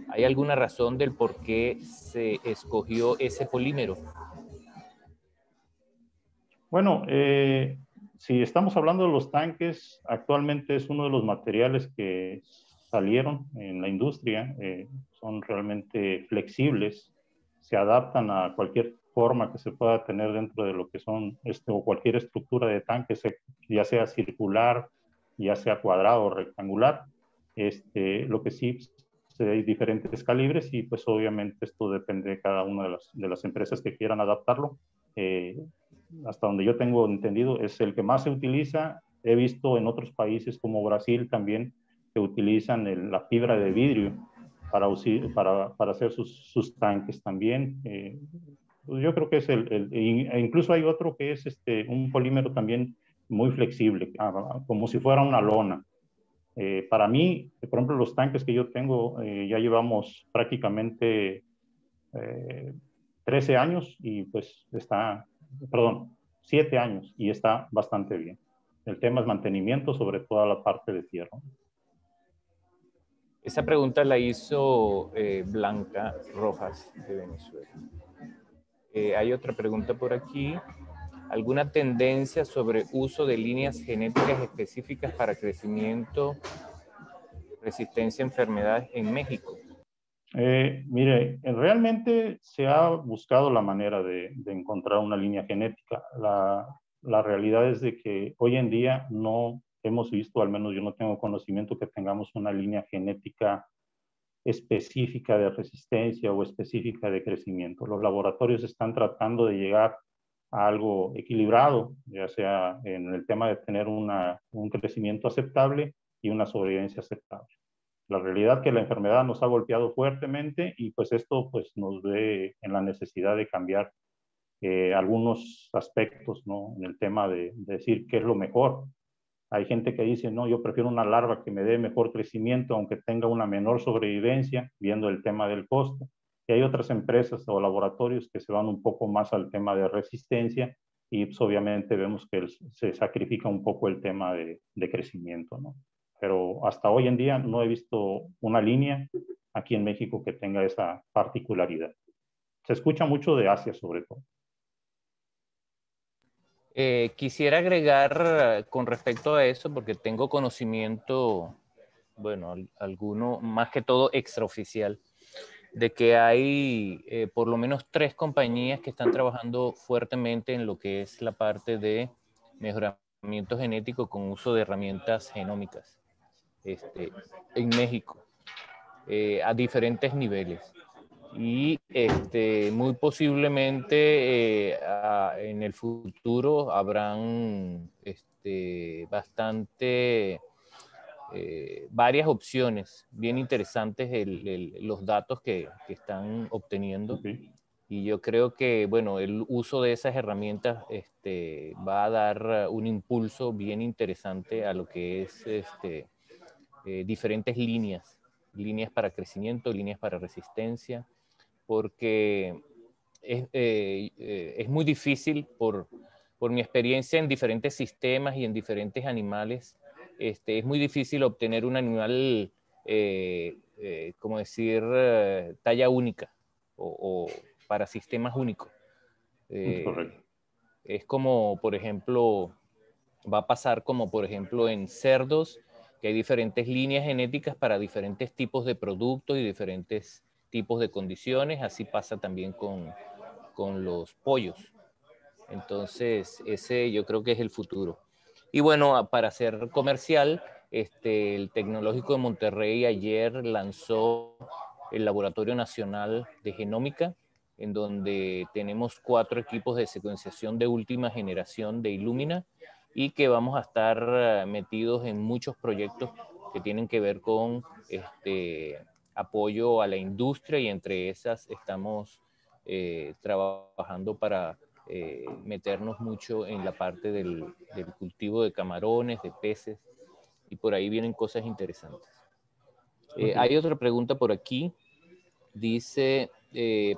¿Hay alguna razón del por qué se escogió ese polímero? Bueno, si estamos hablando de los tanques, actualmente es uno de los materiales que salieron en la industria. Son realmente flexibles, se adaptan a cualquier forma que se pueda tener dentro de lo que son o cualquier estructura de tanque, ya sea circular, ya sea cuadrado o rectangular. Lo que sí hay diferentes calibres y pues obviamente esto depende de cada una de las empresas que quieran adaptarlo. Hasta donde yo tengo entendido, es el que más se utiliza. He visto en otros países como Brasil también que utilizan la fibra de vidrio para hacer sus tanques también. Pues yo creo que es e incluso hay otro que es un polímero también muy flexible, como si fuera una lona. Para mí, por ejemplo, los tanques que yo tengo, ya llevamos prácticamente 13 años y pues perdón, 7 años y está bastante bien. El tema es mantenimiento, sobre toda la parte de tierra. Esa pregunta la hizo Blanca Rojas de Venezuela. Hay otra pregunta por aquí. ¿Alguna tendencia sobre uso de líneas genéticas específicas para crecimiento, resistencia a enfermedades en México? Mire, realmente se ha buscado la manera de encontrar una línea genética. La realidad es de que hoy en día no hemos visto, al menos yo no tengo conocimiento que tengamos una línea genética específica de resistencia o específica de crecimiento. Los laboratorios están tratando de llegar a algo equilibrado, ya sea en el tema de tener un crecimiento aceptable y una sobrevivencia aceptable. La realidad es que la enfermedad nos ha golpeado fuertemente y pues esto pues nos ve en la necesidad de cambiar algunos aspectos, ¿no? En el tema de decir qué es lo mejor. Hay gente que dice, no, yo prefiero una larva que me dé mejor crecimiento, aunque tenga una menor sobrevivencia, viendo el tema del costo. Y hay otras empresas o laboratorios que se van un poco más al tema de resistencia y pues, obviamente vemos que se sacrifica un poco el tema de crecimiento, ¿no? Pero hasta hoy en día no he visto una línea aquí en México que tenga esa particularidad. Se escucha mucho de Asia sobre todo. Quisiera agregar con respecto a eso, porque tengo conocimiento, bueno, alguno más que todo extraoficial, de que hay por lo menos 3 compañías que están trabajando fuertemente en lo que es la parte de mejoramiento genético con uso de herramientas genómicas en México, a diferentes niveles. Y muy posiblemente en el futuro habrán varias opciones bien interesantes los datos que están obteniendo. Okay. Y yo creo que, bueno, el uso de esas herramientas va a dar un impulso bien interesante a lo que es diferentes líneas para crecimiento, líneas para resistencia, porque es muy difícil por mi experiencia en diferentes sistemas y en diferentes animales. Es muy difícil obtener un animal, como decir, talla única o para sistemas únicos. Es correcto. Es como, por ejemplo, va a pasar como, por ejemplo, en cerdos, que hay diferentes líneas genéticas para diferentes tipos de productos y diferentes tipos de condiciones. Así pasa también con los pollos. Entonces, ese yo creo que es el futuro. Y bueno, para ser comercial, el Tecnológico de Monterrey ayer lanzó el Laboratorio Nacional de Genómica, en donde tenemos 4 equipos de secuenciación de última generación de Illumina y que vamos a estar metidos en muchos proyectos que tienen que ver con apoyo a la industria, y entre esas estamos trabajando para meternos mucho en la parte del cultivo de camarones, de peces, y por ahí vienen cosas interesantes. Okay. Hay otra pregunta por aquí. Dice,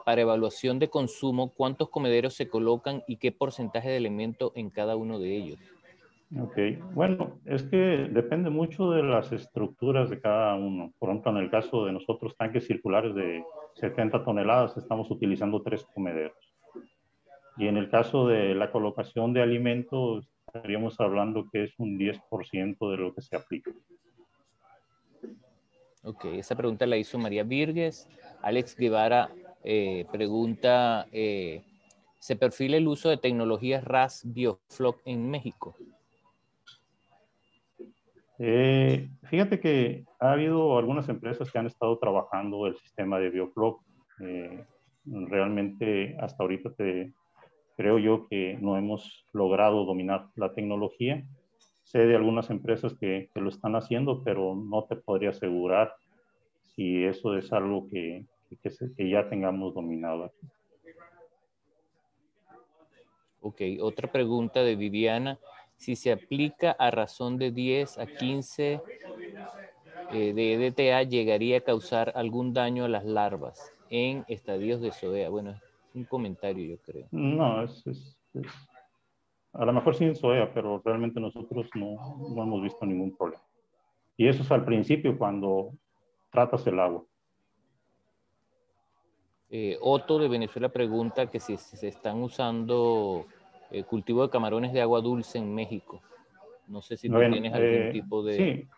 para evaluación de consumo, ¿cuántos comederos se colocan y qué porcentaje de elemento en cada uno de ellos? Ok, bueno, es que depende mucho de las estructuras de cada uno. Por ejemplo, en el caso de nosotros, tanques circulares de 70 toneladas, estamos utilizando 3 comederos. Y en el caso de la colocación de alimentos, estaríamos hablando que es un 10% de lo que se aplica. Ok, esa pregunta la hizo María Virgues. Alex Guevara pregunta, ¿se perfila el uso de tecnologías RAS Biofloc en México? Fíjate que ha habido algunas empresas que han estado trabajando el sistema de Biofloc. Realmente hasta ahorita creo yo que no hemos logrado dominar la tecnología. Sé de algunas empresas que lo están haciendo, pero no te podría asegurar si eso es algo que ya tengamos dominado aquí. Ok, otra pregunta de Viviana. Si se aplica a razón de 10 a 15 de EDTA, ¿llegaría a causar algún daño a las larvas en estadios de SOEA? Bueno, es un comentario, yo creo. No, a lo mejor sí en SOEA, pero realmente nosotros no hemos visto ningún problema. Y eso es al principio cuando tratas el agua. Otto de Venezuela pregunta que si se están usando cultivo de camarones de agua dulce en México. No sé si tú Bueno, tienes algún tipo de... sí,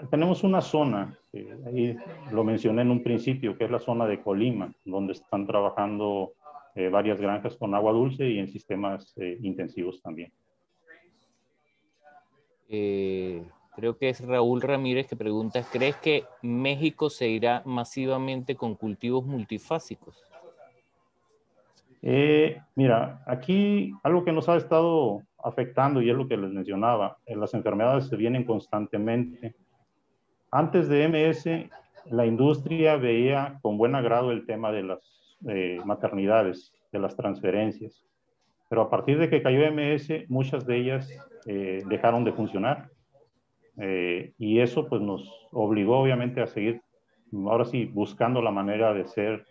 tenemos una zona, ahí lo mencioné en un principio, que es la zona de Colima, donde están trabajando varias granjas con agua dulce y en sistemas intensivos también. Creo que es Raúl Ramírez que pregunta, ¿crees que México se irá masivamente con cultivos multifásicos? Mira, aquí algo que nos ha estado afectando, y es lo que les mencionaba, las enfermedades se vienen constantemente. Antes de MS, la industria veía con buen agrado el tema de las maternidades, de las transferencias, pero a partir de que cayó MS, muchas de ellas dejaron de funcionar. Y eso pues nos obligó obviamente a seguir, ahora sí, buscando la manera de ser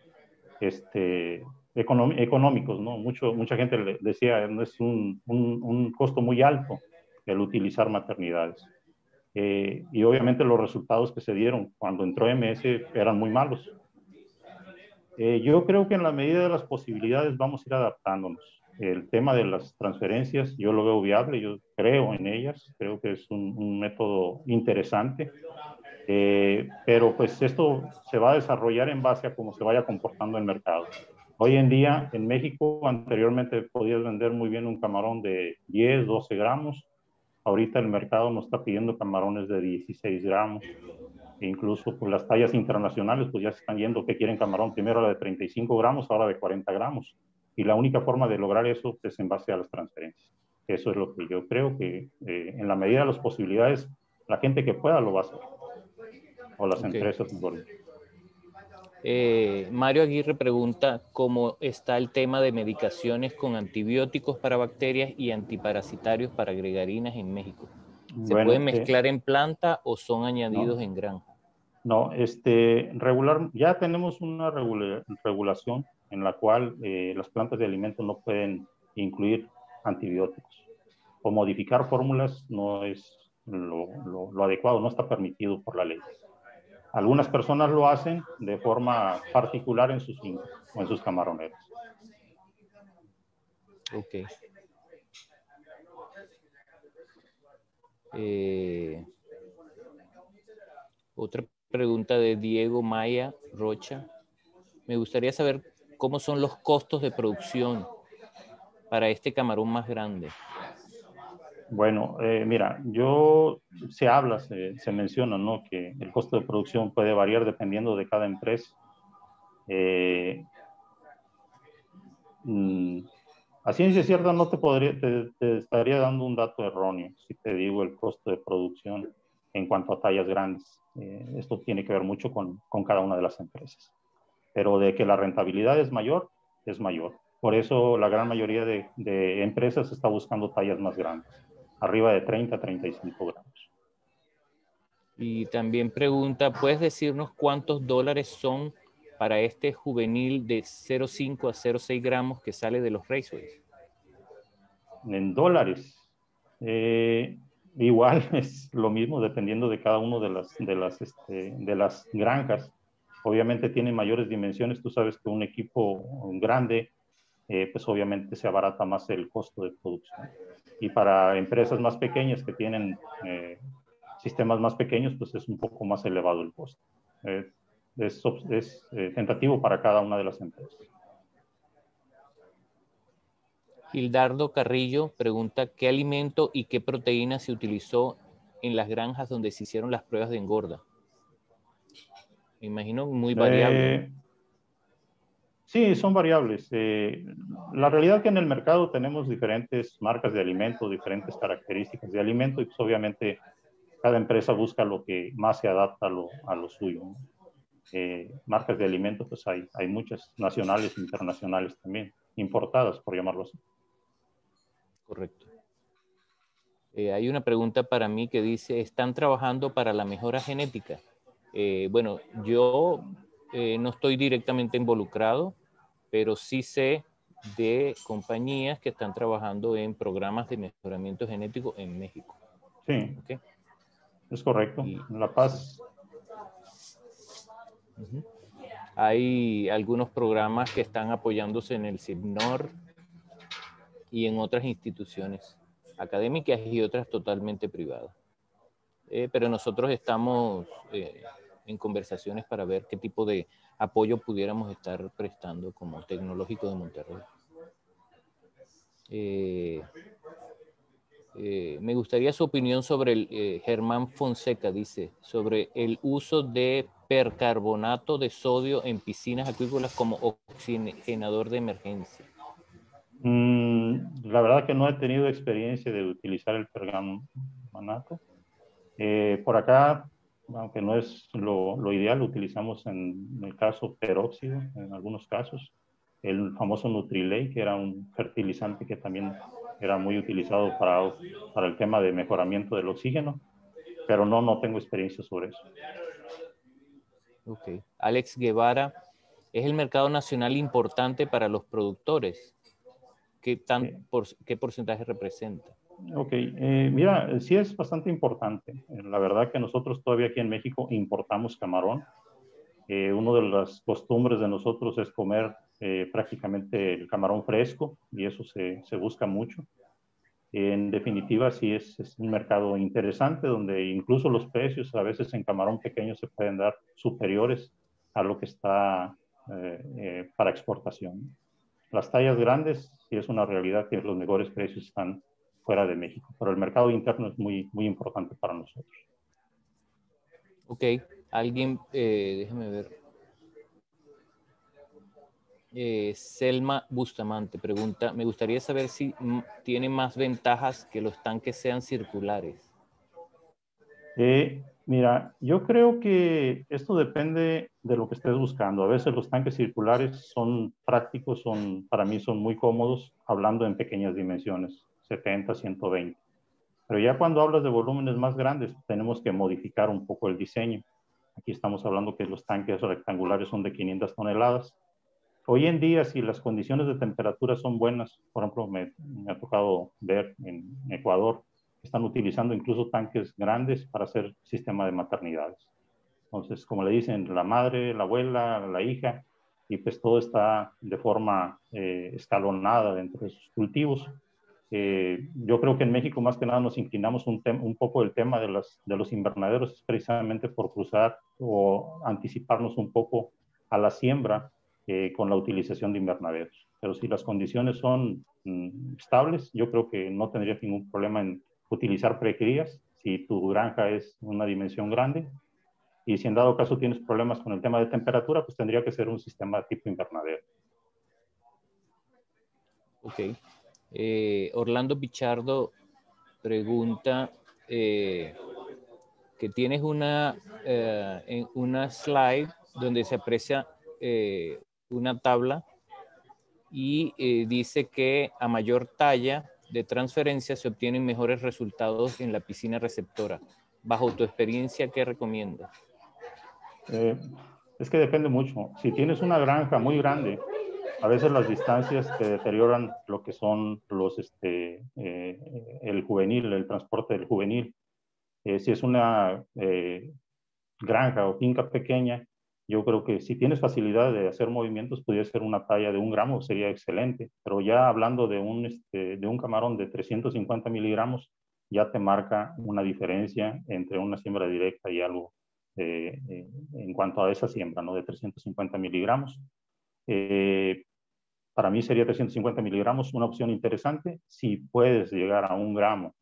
económicos, ¿no? Mucha gente le decía, no es un costo muy alto el utilizar maternidades. Y obviamente los resultados que se dieron cuando entró MS eran muy malos. Yo creo que en la medida de las posibilidades vamos a ir adaptándonos. El tema de las transferencias, yo lo veo viable, yo creo en ellas, creo que es un método interesante, pero pues esto se va a desarrollar en base a cómo se vaya comportando el mercado. Hoy en día en México anteriormente podías vender muy bien un camarón de 10, 12 gramos. Ahorita el mercado nos está pidiendo camarones de 16 gramos. E incluso pues, las tallas internacionales pues ya se están yendo que quieren camarón primero la de 35 gramos, ahora de 40 gramos. Y la única forma de lograr eso es en base a las transferencias. Eso es lo que yo creo que en la medida de las posibilidades, la gente que pueda lo va a hacer. O las empresas. Mario Aguirre pregunta cómo está el tema de medicaciones con antibióticos para bacterias y antiparasitarios para gregarinas en México. ¿Se pueden mezclar en planta o son añadidos en granja? No, ya tenemos una regulación en la cual las plantas de alimentos no pueden incluir antibióticos o modificar fórmulas no es lo adecuado, no está permitido por la ley. Algunas personas lo hacen de forma particular en sus fincas o en sus camaroneros. Ok. Otra pregunta de Diego Maya Rocha. Me gustaría saber cómo son los costos de producción para este camarón más grande. Bueno, mira, se menciona, ¿no? Que el costo de producción puede variar dependiendo de cada empresa. A ciencia cierta no te estaría dando un dato erróneo si te digo el costo de producción en cuanto a tallas grandes. Esto tiene que ver mucho con cada una de las empresas. Pero de que la rentabilidad es mayor, es mayor. Por eso la gran mayoría de empresas está buscando tallas más grandes, arriba de 30 a 35 gramos. Y también pregunta, ¿puedes decirnos cuántos dólares son para este juvenil de 0,5 a 0,6 gramos que sale de los raceways? En dólares. Igual es lo mismo dependiendo de cada uno de las granjas. Obviamente tiene mayores dimensiones. Tú sabes que un equipo grande, pues obviamente se abarata más el costo de producción. Y para empresas más pequeñas que tienen sistemas más pequeños, pues es un poco más elevado el costo. Es tentativo para cada una de las empresas. Gildardo Carrillo pregunta, ¿qué alimento y qué proteína se utilizó en las granjas donde se hicieron las pruebas de engorda? Me imagino muy variable. Sí, son variables. La realidad es que en el mercado tenemos diferentes marcas de alimento, diferentes características de alimento y pues obviamente cada empresa busca lo que más se adapta a lo suyo, ¿no? Marcas de alimento, pues hay muchas nacionales e internacionales también, importadas, por llamarlo así. Correcto. Hay una pregunta para mí que dice, ¿están trabajando para la mejora genética? Bueno, yo no estoy directamente involucrado, pero sí sé de compañías que están trabajando en programas de mejoramiento genético en México. Sí, ¿Okay? es correcto. En La Paz. Hay algunos programas que están apoyándose en el CIBNOR y en otras instituciones académicas y otras totalmente privadas. Pero nosotros estamos en conversaciones para ver qué tipo de apoyo pudiéramos estar prestando como Tecnológico de Monterrey. Me gustaría su opinión sobre el Germán Fonseca, dice, sobre el uso de percarbonato de sodio en piscinas acuícolas como oxigenador de emergencia. La verdad que no he tenido experiencia de utilizar el percarbonato. Por acá, aunque no es lo ideal, lo utilizamos en el caso peróxido, en algunos casos. El famoso Nutrilate, que era un fertilizante que también era muy utilizado para el tema de mejoramiento del oxígeno, pero no tengo experiencia sobre eso. Ok. Alex Guevara, ¿es el mercado nacional importante para los productores? ¿Qué porcentaje representa? Ok, mira, sí es bastante importante. La verdad que nosotros todavía aquí en México importamos camarón. Una de las costumbres de nosotros es comer prácticamente el camarón fresco y eso se busca mucho. En definitiva, sí es un mercado interesante donde incluso los precios a veces en camarón pequeño se pueden dar superiores a lo que está para exportación. Las tallas grandes sí es una realidad que los mejores precios están fuera de México, pero el mercado interno es muy, muy importante para nosotros. Ok, alguien, déjame ver. Selma Bustamante pregunta, me gustaría saber si tiene más ventajas que los tanques sean circulares. Mira, yo creo que esto depende de lo que estés buscando. A veces los tanques circulares son prácticos, para mí son muy cómodos, hablando en pequeñas dimensiones, 70, 120. Pero ya cuando hablas de volúmenes más grandes, tenemos que modificar un poco el diseño. Aquí estamos hablando que los tanques rectangulares son de 500 toneladas. Hoy en día, si las condiciones de temperatura son buenas, por ejemplo, me ha tocado ver en Ecuador, están utilizando incluso tanques grandes para hacer sistema de maternidades. Entonces, como le dicen, la madre, la abuela, la hija, y pues todo está de forma escalonada dentro de sus cultivos. Yo creo que en México más que nada nos inclinamos un poco del tema de los invernaderos, precisamente por cruzar o anticiparnos un poco a la siembra con la utilización de invernaderos. Pero si las condiciones son estables, yo creo que no tendría ningún problema en utilizar precrías si tu granja es una dimensión grande. Y si en dado caso tienes problemas con el tema de temperatura, pues tendría que ser un sistema tipo invernadero. Ok. Orlando Pichardo pregunta que tienes una slide donde se aprecia una tabla y dice que a mayor talla de transferencia se obtienen mejores resultados en la piscina receptora. Bajo tu experiencia, ¿qué recomiendas? Es que depende mucho. Si tienes una granja muy grande, a veces las distancias te deterioran lo que son el juvenil, el transporte del juvenil. Si es una granja o finca pequeña, yo creo que si tienes facilidad de hacer movimientos, pudiera ser una talla de 1 gramo, sería excelente. Pero ya hablando de un camarón de 350 miligramos, ya te marca una diferencia entre una siembra directa y algo en cuanto a esa siembra, ¿no? De 350 miligramos. Para mí sería 350 miligramos una opción interesante. Si puedes llegar a 1 gramo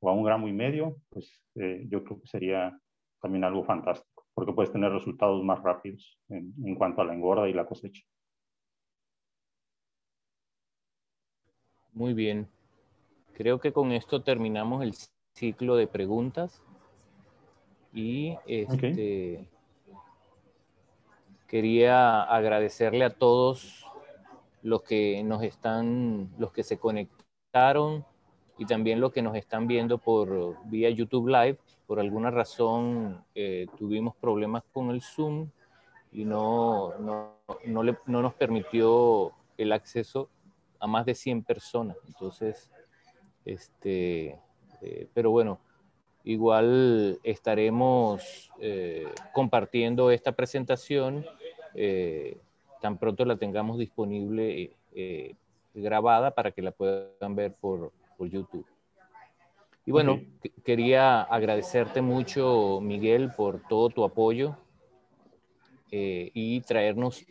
o a 1,5 gramos, pues yo creo que sería también algo fantástico, porque puedes tener resultados más rápidos en cuanto a la engorda y la cosecha. Muy bien. Creo que con esto terminamos el ciclo de preguntas y Okay. quería agradecerle a todos los que se conectaron y también los que nos están viendo por vía YouTube Live. Por alguna razón tuvimos problemas con el Zoom y no nos permitió el acceso a más de 100 personas. Entonces, pero bueno, igual estaremos compartiendo esta presentación tan pronto la tengamos disponible grabada para que la puedan ver por YouTube. Y bueno, Okay. quería agradecerte mucho, Miguel, por todo tu apoyo y traernos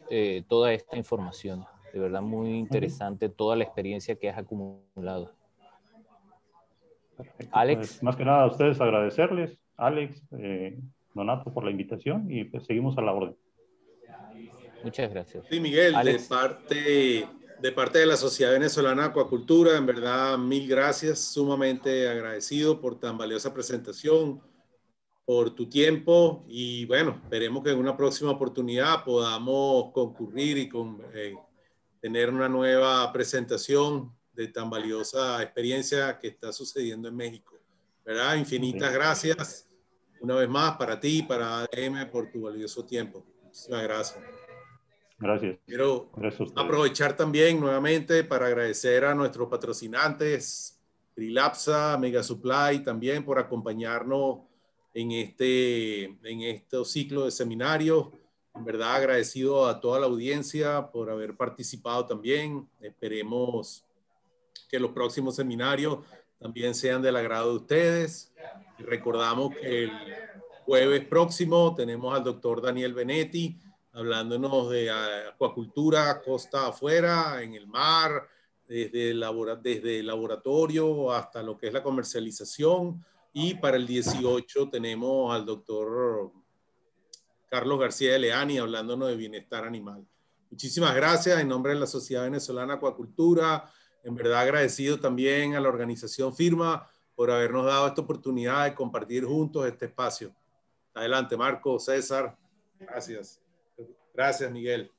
toda esta información. De verdad, muy interesante toda la experiencia que has acumulado. Perfecto. Alex. Pues más que nada a ustedes agradecerles, Alex, Donato, por la invitación y pues seguimos a la orden. Muchas gracias. Sí, Miguel, Alex. de parte de la Sociedad Venezolana de Acuacultura, en verdad, 1000 gracias, sumamente agradecido por tan valiosa presentación, por tu tiempo y bueno, esperemos que en una próxima oportunidad podamos concurrir y tener una nueva presentación de tan valiosa experiencia que está sucediendo en México. ¿Verdad? Infinitas gracias una vez más para ti, para ADM, por tu valioso tiempo. Muchísimas gracias. Gracias. Quiero Gracias aprovechar también nuevamente para agradecer a nuestros patrocinantes, Trilapsa, Mega Supply, también por acompañarnos en estos ciclos de seminarios. En verdad agradecido a toda la audiencia por haber participado también. Esperemos que los próximos seminarios también sean del agrado de ustedes. Y recordamos que el jueves próximo tenemos al doctor Daniel Benetti hablándonos de acuacultura costa afuera, en el mar, desde el laboratorio hasta lo que es la comercialización. Y para el 18 tenemos al doctor Carlos García de Leani hablándonos de bienestar animal. Muchísimas gracias en nombre de la Sociedad Venezolana de Acuacultura. En verdad agradecido también a la organización Firma por habernos dado esta oportunidad de compartir juntos este espacio. Adelante, Marco, César. Gracias. Gracias, Miguel.